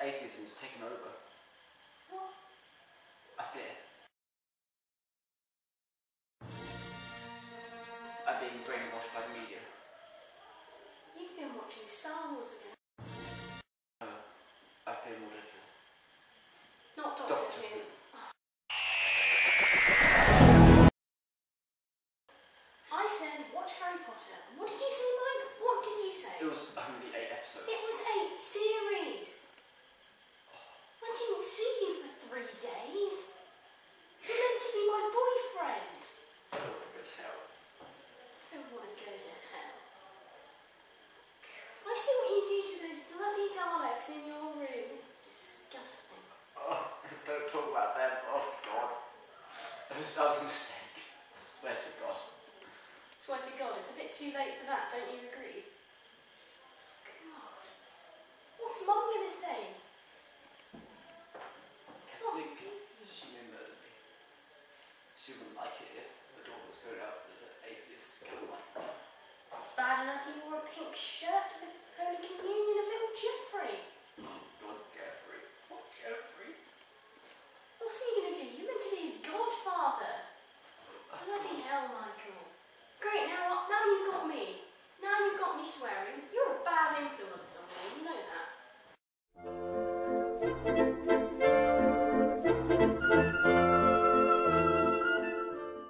atheism has taken over. What? I fear. I'm being brainwashed by the media. You've been watching Star Wars again. No, I fear more deadly. Not Doctor Doctor Who. Who. I said watch Harry Potter. What did you say, Mike? What did you say? It was only 8 episodes. It was 8 series. I didn't see you for 3 days. You're meant to be my boyfriend. I don't want to go to hell. I don't want to go to hell. I see what you do to those bloody Daleks in your room. It's disgusting. Oh, don't talk about them. Oh, God. That was a mistake. I swear to God. Swear to God, it's a bit too late for that, don't you agree? God. What's Mum going to say?